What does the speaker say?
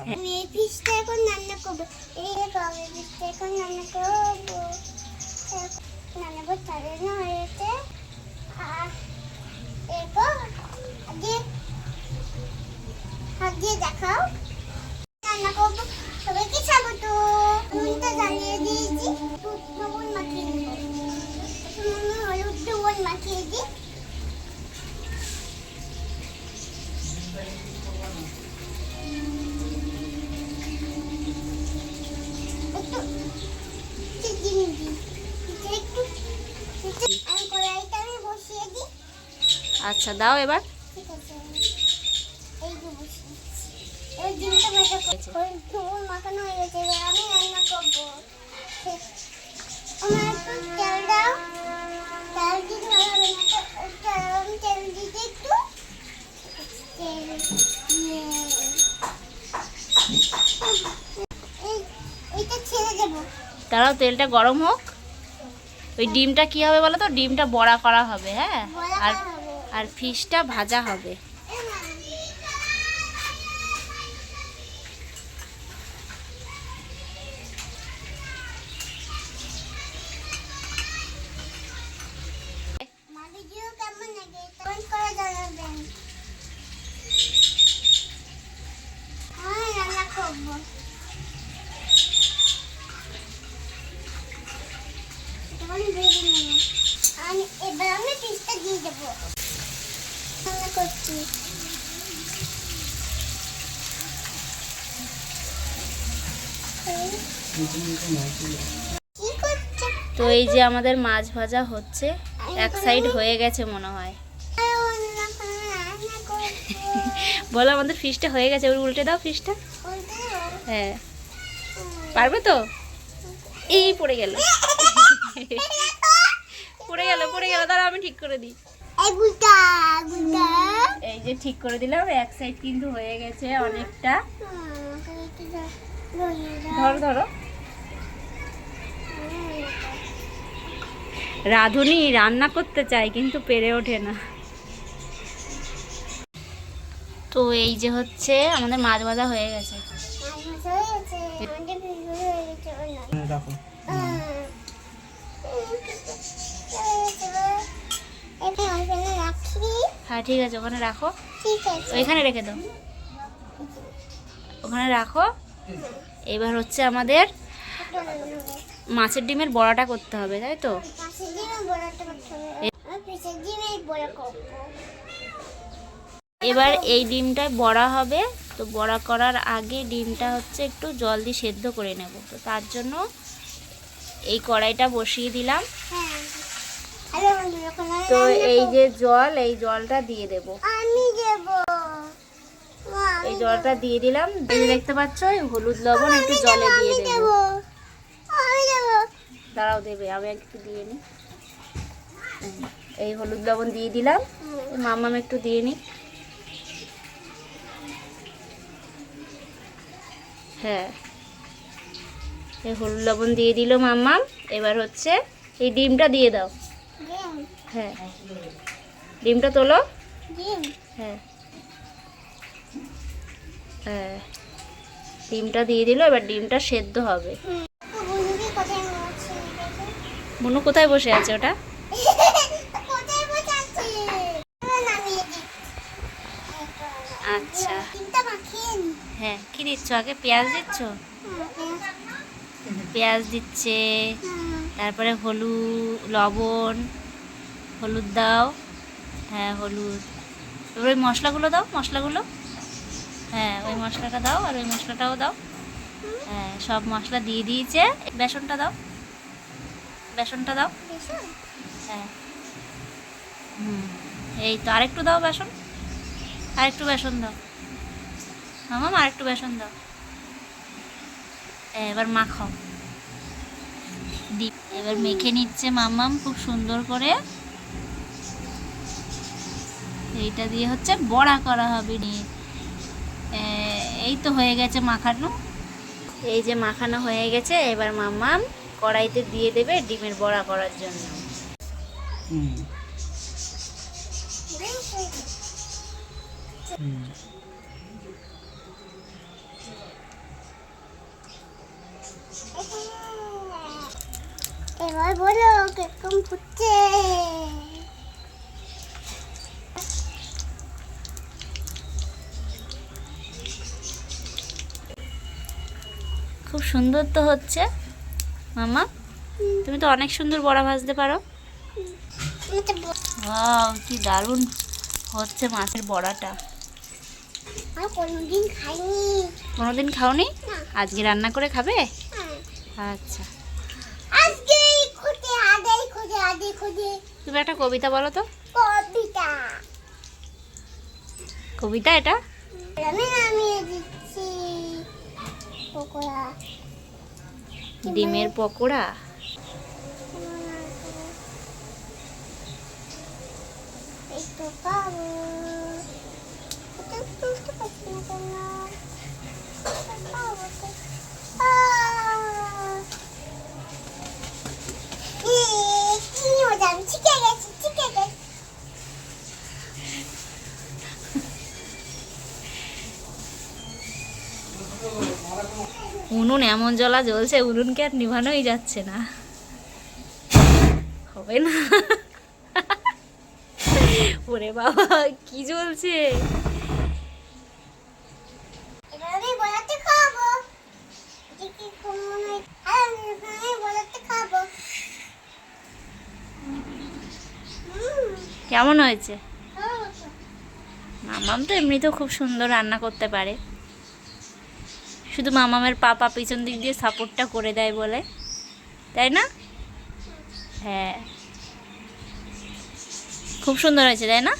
আমি এই ফিশটা এখন রান্না করবো। এই কবে ফিশটা এখন রান্না করবো। রান্না করতে হবে না হয়েছে। আর এরপর আগে হাত দিয়ে দেখাও। রান্না করবো, সবাইকে স্বাগত। নুনটা জ্বালিয়ে দিয়েছি, লবণ মাখিয়ে দেবো। হলুদ লবণ মাখিয়ে দিই। আচ্ছা দাও এবার। মাখানো হয়ে গেছে, এবার আমি রান্না করবো। আমার একটু তেল দাও। তেল দিতে ভালো হবে না, তেল দিতে একটু তেল দিয়ে এইটা ছেড়ে দেবো। দাঁড়াও, তেলটা গরম হোক। ওই ডিমটা কি হবে বলো তো? ডিমটা বড়া করা হবে, হ্যাঁ, আর আর ফিশটা ভাজা হবে। এবার আমি পিসটা দিয়ে দেবো। রান্না করছি। তো এই যে আমাদের মাছ ভাজা হচ্ছে, এক সাইড হয়ে গেছে মনে হয়। বলো আমাদের ফিশটা হয়ে গেছে, ওর উল্টে দাও ফিশটা। হ্যাঁ, পারবে তো? এই পড়ে গেল, পড়ে গেল, পড়ে গেল। দাঁড়াও আমি ঠিক করে দিই। এই যে ঠিক করে দিলাম, এক সাইড কিন্তু হয়ে গেছে অনেকটা। ধরো ধরো। রাঁধুনি রান্না করতে চাই কিন্তু পেরে ওঠে না। তো এই যে হচ্ছে আমাদের মাছ ভাজা হয়ে গেছে। হ্যাঁ ঠিক আছে, ওখানে রাখো। ওইখানে রেখে দাও, ওখানে রাখো। এবার হচ্ছে আমাদের মাছের ডিমের বড়াটা করতে হবে, তাই তো? এবার এই ডিমটা বড়া হবে। তো বড়া করার আগে ডিমটা হচ্ছে একটু জল দিয়ে সেদ্ধ করে নেব। তো তার জন্য এই কড়াইটা বসিয়ে দিলাম। তো এই যে জল, এই জলটা দিয়ে দেব। এই জলটা দিয়ে দিলাম। এই দেখতে পাচ্ছ, হলুদ লবণ একটু জলে দিয়ে দেব। দাঁড়াও দেবে, আমি একটু দিয়ে নিই। এই হলুদ লবণ দিয়ে দিলাম। মাম্মাম একটু দিয়ে নিই। হ্যাঁ, এই হলুদ লবণ দিয়ে দিল মাম্মাম। এবার হচ্ছে এই ডিমটা দিয়ে দাও। হ্যাঁ, ডিমটা তোলো। হ্যাঁ হ্যাঁ, ডিমটা দিয়ে দিল। এবার ডিমটা সেদ্ধ হবে। মনু কোথায় বসে আছে ওটা? আচ্ছা, হ্যাঁ, কি দিচ্ছ আগে? পেঁয়াজ দিচ্ছ? পেঁয়াজ দিচ্ছে, তারপরে হলুদ লবণ, হলুদ দাও। হ্যাঁ হলুদ। এবার ওই মশলাগুলো দাও, মশলাগুলো। হ্যাঁ, ওই মশলাটা দাও, আর ওই মশলাটাও দাও। হ্যাঁ, সব মশলা দিয়ে দিয়েছে। বেসনটা দাও, বেসনটা দাও। হ্যাঁ, এই তো আরেকটু দাও বেসন, আরেকটু বেসন দাও। মামাম আরেকটু বেসন দাও। এবার মাখাও। এবার মেখে নিচ্ছে মামাম খুব সুন্দর করে। এইটা দিয়ে হচ্ছে বড়া করা হবে। এই তো হয়ে গেছে মাখানো। এই যে মাখানো হয়ে গেছে। এবার মামাম কড়াইতে দিয়ে দেবে ডিমের বড়া করার জন্য। এবার বলো কিরকম ফুটছে। খুব সুন্দর তো হচ্ছে মামা। তুমি তো অনেক সুন্দর বড়া ভাজতে পারো। ওয়াও, কি দারুণ হচ্ছে মাছের বড়াটা। আর কোনোদিন খাইনি। কোনোদিন খাওনি? না। আজকে রান্না করে খাবে? হ্যাঁ। আচ্ছা, আজকে খুঁজে আদে খুঁজে তুমি একটা কবিতা বলো তো। কবিতা কবিতা এটা? আমি নামিয়ে দিচ্ছি। পকোড়া ডিমের পকোড়া। এই তো পাবো। এটা বুঝতে পারছি না কেন। পাবো তো। কি মজা, আমি শিখে গেছি। উনুন এমন জ্বলা জ্বলছে, উনুনকে আর নিভানোই যাচ্ছে না। হবে না। ওরে বাবা, কি জ্বলছে! এবার আমি বলাতে খাবো। এটা কি মনে হয়? আমি বলাতে খাবো। কেমন হয়েছে? খাবো তো। মামাম তো এমনিতেও খুব সুন্দর রান্না করতে পারে, শুধু মামামের পাপা পিছন দিক দিয়ে সাপোর্টটা করে দেয় বলে, তাই না? হ্যাঁ, খুব সুন্দর হয়েছে, তাই না?